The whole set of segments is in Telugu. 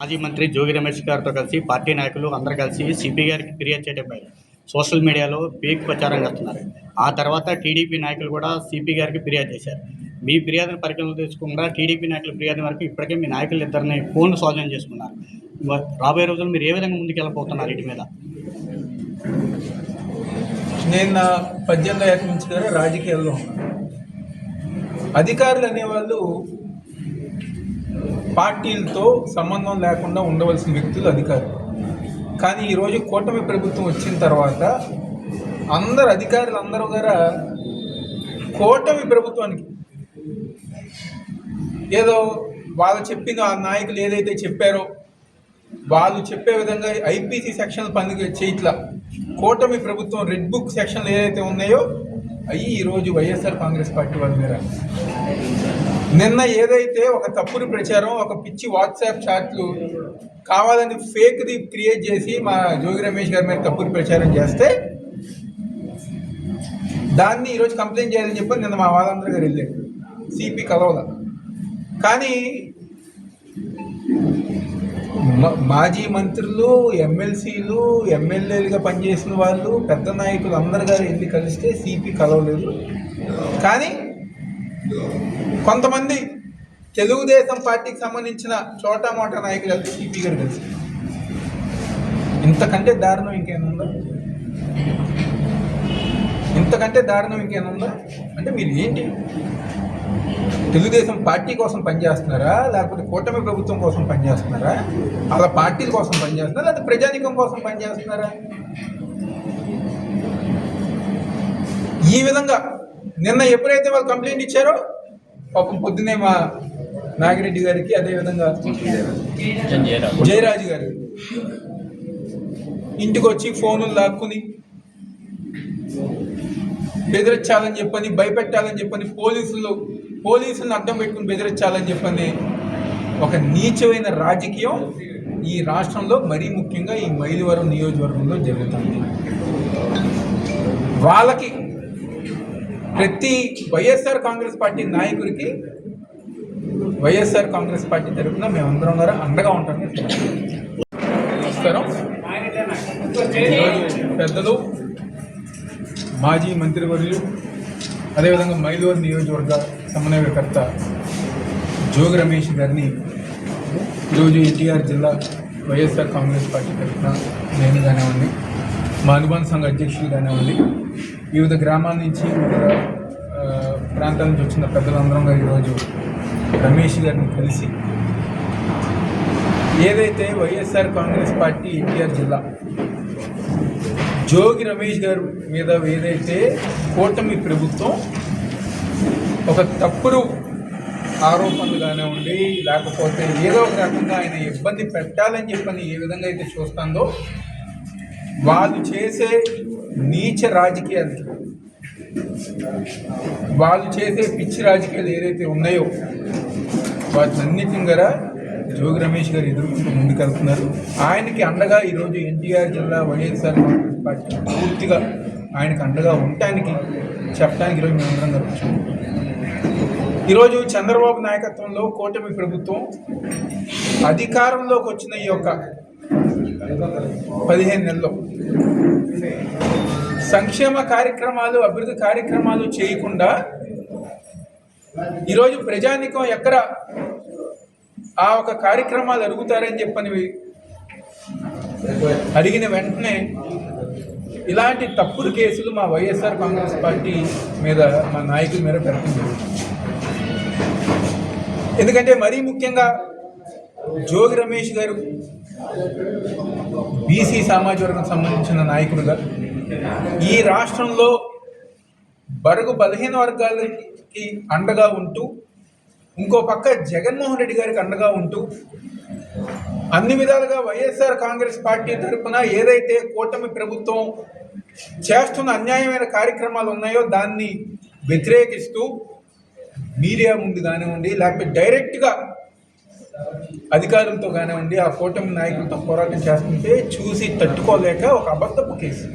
మాజీ మంత్రి జోగి రమేష్ గారితో కలిసి పార్టీ నాయకులు అందరూ కలిసి సిపి గారికి ఫిర్యాదు చేయడంపై సోషల్ మీడియాలో ఫేక్ ప్రచారం చేస్తున్నారు. ఆ తర్వాత టీడీపీ నాయకులు కూడా సిపి గారికి ఫిర్యాదు చేశారు. మీ ఫిర్యాదును పరిగణలోకి తీసుకుండా టీడీపీ నాయకుల ఫిర్యాదు వరకు ఇప్పటికే మీ నాయకులు ఇద్దరిని ఫోన్లు స్వాధీనం చేసుకున్నారు. రాబోయే రోజుల్లో మీరు ఏ విధంగా ముందుకెళ్ళిపోతున్నారు వీటి మీద? నేను నా 18 ఏళ్ళ నుంచి కూడా రాజకీయాల్లో ఉన్నాను. అధికారులు అనేవాళ్ళు పార్టీలతో సంబంధం లేకుండా ఉండవలసిన వ్యక్తులు అధికారులు. కానీ ఈరోజు కూటమి ప్రభుత్వం వచ్చిన తర్వాత అధికారులు అందరూ కూడా కూటమి ప్రభుత్వానికి ఏదో వాళ్ళు చెప్పిన ఆ నాయకులు ఏదైతే చెప్పారో వాళ్ళు చెప్పే విధంగా ఐపీసీ సెక్షన్లు పని చేయట్లా. కూటమి ప్రభుత్వం రెడ్ బుక్ సెక్షన్లు ఏదైతే ఉన్నాయో అవి ఈరోజు వైఎస్ఆర్ కాంగ్రెస్ పార్టీ వాళ్ళ మీద నిన్న ఏదైతే ఒక తప్పుడు ప్రచారం, ఒక పిచ్చి వాట్సాప్ చాట్లు కావాలని ఫేక్ది క్రియేట్ చేసి మా జోగి రమేష్ గారి మీద తప్పుడు ప్రచారం చేస్తే దాన్ని ఈరోజు కంప్లైంట్ చేయాలని చెప్పి నిన్న మా వాళ్ళందరూ గారు వెళ్ళారు సిపి కలవల. కానీ మాజీ మంత్రులు, ఎమ్మెల్సీలు, ఎమ్మెల్యేలుగా పనిచేసిన వాళ్ళు, పెద్ద నాయకులు అందరు గారు వెళ్ళి కలిస్తే సిపి కలవలేదు. కానీ కొంతమంది తెలుగుదేశం పార్టీకి సంబంధించిన చోటా మోటా నాయకులు వెళ్తే సిపి గారు కలిసి ఇంతకంటే దారుణం ఇంకేముందా? అంటే మీరు ఏంటి తెలుగుదేశం పార్టీ కోసం పనిచేస్తున్నారా, లేకపోతే కూటమి ప్రభుత్వం కోసం పనిచేస్తున్నారా, అలా పార్టీల కోసం పనిచేస్తున్నారా, లేకపోతే ప్రజానీకం కోసం పనిచేస్తున్నారా? ఈ విధంగా నిన్న ఎప్పుడైతే వాళ్ళు కంప్లైంట్ ఇచ్చారో పాపం పొద్దునే మా నాగిరెడ్డి గారికి, అదేవిధంగా జయరాజు గారు ఇంటికి వచ్చి ఫోనులు లాక్కుని బెదిరించాలని చెప్పని, భయపెట్టాలని చెప్పని, పోలీసులను అడ్డం పెట్టుకుని బెదిరించాలని చెప్పని ఒక నీచమైన రాజకీయం ఈ రాష్ట్రంలో మరీ ముఖ్యంగా ఈ మైలవరం నియోజకవర్గంలో జరుగుతుంది. వాళ్ళకి ప్రతి వైఎస్ఆర్ కాంగ్రెస్ పార్టీ నాయకుడికి వైఎస్ఆర్ కాంగ్రెస్ పార్టీ తరఫున మేమందరం గారు అండగా ఉంటాం. నమస్కారం. పెద్దలు, మాజీ మంత్రివర్యులు, అదేవిధంగా మైలవరం నియోజకవర్గ సమన్వయకర్త జోగి రమేష్ గారిని ఈరోజు ఎన్టీఆర్ జిల్లా వైఎస్ఆర్ కాంగ్రెస్ పార్టీ తరఫున నేను కానివ్వండి, మా అనుబంధ సంఘ అధ్యక్షులు కానివ్వండి, వివిధ గ్రామాల నుంచి, వివిధ ప్రాంతాల నుంచి వచ్చిన పెద్దలందరం గారు ఈరోజు రమేష్ గారిని కలిసి ఏదైతే వైఎస్ఆర్ కాంగ్రెస్ పార్టీ ఎన్టీఆర్ జిల్లా జోగి రమేష్ గారి మీద ఏదైతే కూటమి ప్రభుత్వం ఒక తప్పుడు ఆరోపణలు కానివ్వండి, లేకపోతే ఏదో ఒక రకంగా ఆయన ఇబ్బంది పెట్టాలని చెప్పని ఏ విధంగా అయితే చూస్తుందో వాళ్ళు చేసే నీచ రాజకీయాలు, వాళ్ళు చేసే పిచ్చి రాజకీయాలు ఏదైతే ఉన్నాయో వాటినన్నిటిని కూడా జోగి రమేష్ గారు ఎదుర్కొంటూ ముందుకెళ్తున్నారు. ఆయనకి అండగా ఈరోజు ఎన్టీఆర్ జిల్లా వైఎస్ఆర్ కాంగ్రెస్ పార్టీ పూర్తిగా ఆయనకు అండగా ఉండటానికి చెప్పడానికి ఈరోజు మేమందరం కలుగుతాం. ఈరోజు చంద్రబాబు నాయకత్వంలో కూటమి ప్రభుత్వం అధికారంలోకి వచ్చిన ఈ యొక్క 15 నెలల్లో సంక్షేమ కార్యక్రమాలు, అభివృద్ధి కార్యక్రమాలు చేయకుండా ఈరోజు ప్రజానీకం ఎక్కడ ఆ ఒక కార్యక్రమాలు అడుగుతారని చెప్పని అడిగిన వెంటనే ఇలాంటి తప్పుడు కేసులు మా వైఎస్ఆర్ కాంగ్రెస్ పార్టీ మీద, మా నాయకుల మీద పెట్టడం జరుగుతుంది. ఎందుకంటే మరీ ముఖ్యంగా జోగి రమేష్ గారు బీసీ సామాజిక వర్గం సంబంధించిన నాయకులుగా ఈ రాష్ట్రంలో బడుగు బలహీన వర్గాలకి అండగా ఉంటూ, ఇంకో పక్క జగన్మోహన్ రెడ్డి గారికి అండగా ఉంటూ, అన్ని విధాలుగా వైఎస్ఆర్ కాంగ్రెస్ పార్టీ తరఫున ఏదైతే కూటమి ప్రభుత్వం చేస్తున్న అన్యాయమైన కార్యక్రమాలు ఉన్నాయో దాన్ని వ్యతిరేకిస్తూ మీడియా ముందు కానివ్వండి, లేకపోతే డైరెక్ట్గా అధికారులతో కానివ్వండి, ఆ కూటమి నాయకులతో పోరాటం చేస్తుంటే చూసి తట్టుకోలేక ఒక అబద్ధపు కేసు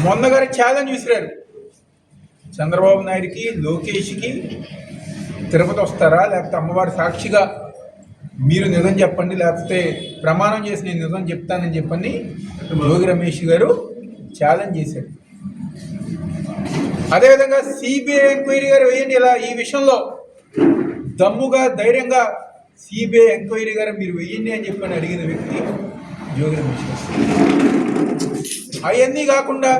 మొన్నగారి ఛాలెంజ్ విసిరారు. చంద్రబాబు నాయుడికి, లోకేష్కి తిరుపతి వస్తారా, లేకపోతే అమ్మవారి సాక్షిగా మీరు నిజం చెప్పండి, లేకపోతే ప్రమాణం చేసి నేను నిజం చెప్తానని చెప్పని జోగి రమేష్ గారు ఛాలెంజ్ చేశారు. అదేవిధంగా సిబిఐ ఎంక్వైరీ గారు వేయండి, ఇలా ఈ విషయంలో దమ్ముగా ధైర్యంగా సిబిఐ ఎంక్వైరీ గారు మీరు వెయ్యండి అని చెప్పని అడిగిన వ్యక్తి జోగి రమేష్ గారు. అవన్నీ కాకుండా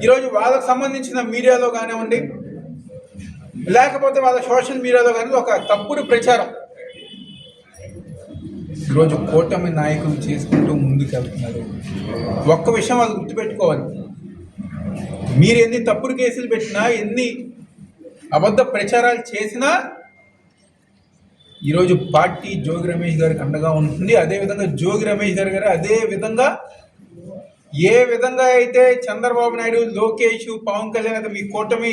ఈరోజు వాళ్ళకు సంబంధించిన మీడియాలో కానివ్వండి, లేకపోతే వాళ్ళ సోషల్ మీడియాలో కానీ ఒక తప్పుడు ప్రచారం ఈరోజు కూటమి నాయకులు చేసుకుంటూ ముందుకు వెళ్తున్నారు. ఒక్క విషయం వాళ్ళు గుర్తుపెట్టుకోవాలి, మీరు ఎన్ని తప్పుడు కేసులు పెట్టినా, ఎన్ని అబద్ధ ప్రచారాలు చేసినా ఈరోజు పార్టీ జోగి రమేష్ గారికి అండగా ఉంటుంది. అదేవిధంగా జోగి రమేష్ గారు అదే విధంగా ఏ విధంగా అయితే చంద్రబాబు నాయుడు, లోకేష్, పవన్ కళ్యాణ్ అయితే మీ కూటమి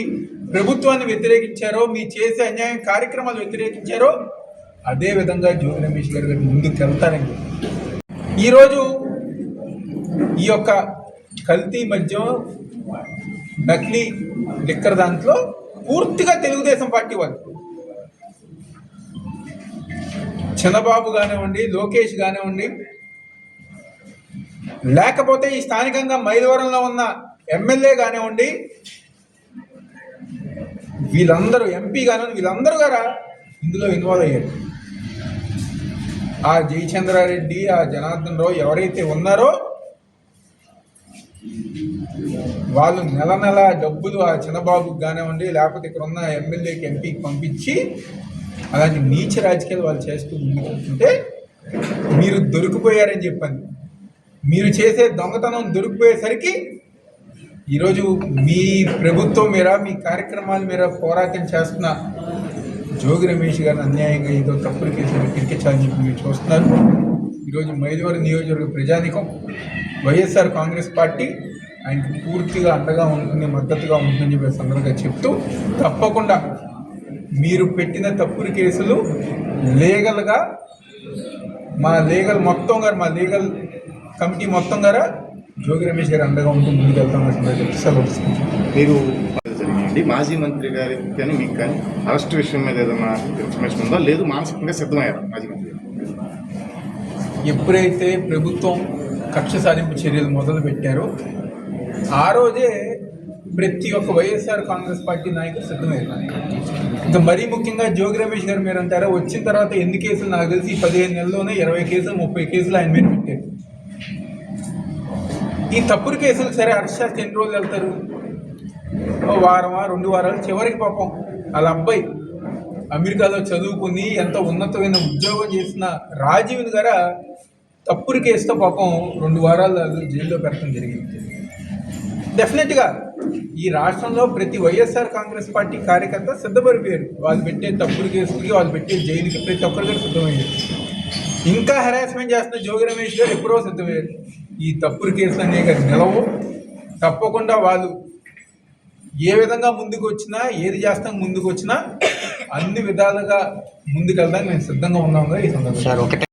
ప్రభుత్వాన్ని వ్యతిరేకించారో, మీ చేసే అన్యాయం కార్యక్రమాలు వ్యతిరేకించారో, అదే విధంగా జోగి రమేష్ గారు ముందుకు వెళ్తారని ఈరోజు ఈ యొక్క కల్తీ మద్యం, నకిలీ లిక్కర్ దాంట్లో పూర్తిగా తెలుగుదేశం పార్టీ వాళ్ళు, చంద్రబాబు కానివ్వండి, లోకేష్ కానివ్వండి, లేకపోతే ఈ స్థానికంగా మైలవరంలో ఉన్న ఎమ్మెల్యే కానివ్వండి, వీళ్ళందరూ ఎంపీ కానివ్వండి, వీళ్ళందరూ కూడా ఇందులో ఇన్వాల్వ్ అయ్యారు. ఆ జయచంద్రారెడ్డి, ఆ జనార్దన్ రావు ఎవరైతే ఉన్నారో వాళ్ళు నెల నెల డబ్బులు ఆ చంద్రబాబుకి కానివ్వండి, లేకపోతే ఇక్కడ ఉన్న ఎమ్మెల్యేకి, ఎంపీకి పంపించి అలాంటి నీచ రాజకీయాలు వాళ్ళు చేస్తూ ముందుకుంటుంటే మీరు దొరికిపోయారని చెప్పండి. మీరు చేసే దొంగతనం దొరికిపోయేసరికి ఈరోజు మీ ప్రభుత్వం మీద, మీ కార్యక్రమాల మీద పోరాటం చేస్తున్న జోగి రమేష్ గారిని అన్యాయంగా ఏదో తప్పుడు కేసులు ఇరికించాలని చెప్పి మీరు చూస్తున్నారు. ఈరోజు మైలవరం నియోజకవర్గ ప్రజానికం, వైఎస్ఆర్ కాంగ్రెస్ పార్టీ ఆయనకు పూర్తిగా అండగా ఉంటుంది, మద్దతుగా ఉంటుందని చెప్పి సందర్భంగా చెప్తూ, తప్పకుండా మీరు పెట్టిన తప్పుడు కేసులు లీగల్గా మా లీగల్ మొత్తం గారు, మా లీగల్ కమిటీ మొత్తం గారా జోగి రమేష్ గారు అండగా ఉంటుంది, ముందుకు వెళ్తామని సెలవు. మీరు జరిగింది మాజీ మంత్రి గారికి కానీ మీకు కానీ అరెస్ట్ విషయం మీద ఏదైనా ఇన్ఫర్మేషన్ ఉందా? లేదు మానసికంగా సిద్ధమయ్యారు మాజీ మంత్రి గారు? ఎప్పుడైతే ప్రభుత్వం కక్ష సాధింపు చర్యలు మొదలు పెట్టారో ఆ రోజే ప్రతి ఒక్క వైఎస్ఆర్ కాంగ్రెస్ పార్టీ నాయకులు సిద్ధమయ్యారు. ఇంకా మరీ ముఖ్యంగా జోగి రమేష్ గారు మీరు అంటారా, వచ్చిన తర్వాత ఎన్ని కేసులు నాకు తెలిసి 15 నెలల్లోనే 20 కేసులు 30 కేసులు ఆయన మీద పెట్టారు. ఈ తప్పుడు కేసులు సరే అరెస్ట్ చేస్తే ఎన్ని రోజులు వెళ్తారు? వారమా, 2 వారాలు. చివరికి పాపం వాళ్ళ అబ్బాయి అమెరికాలో చదువుకుని ఎంత ఉన్నతమైన ఉద్యోగం చేసిన రాజీవ్ గారు తప్పుడు కేసుతో పాపం 2 వారాలు జైల్లో పెట్టడం జరిగింది. డెఫినెట్గా ఈ రాష్ట్రంలో ప్రతి వైఎస్ఆర్ కాంగ్రెస్ పార్టీ కార్యకర్త సిద్ధపడిపోయారు. వాళ్ళు పెట్టే తప్పుడు కేసులకి, వాళ్ళు పెట్టే జైలుకి ప్రతి ఒక్కరు సిద్ధమయ్యారు. ఇంకా హెరాస్మెంట్ చేస్తున్న జోగి రమేష్ గారు ఎప్పుడో సిద్ధమయ్యారు. ఈ తప్పుడు కేసులు అనేక నిలవు. తప్పకుండా వాళ్ళు ఏ విధంగా ముందుకు వచ్చినా, ఏది చేస్తాం ముందుకు వచ్చినా అన్ని విధాలుగా ముందుకెళ్ళడానికి మేము సిద్ధంగా ఉన్నాము. ఈ సందర్భంగా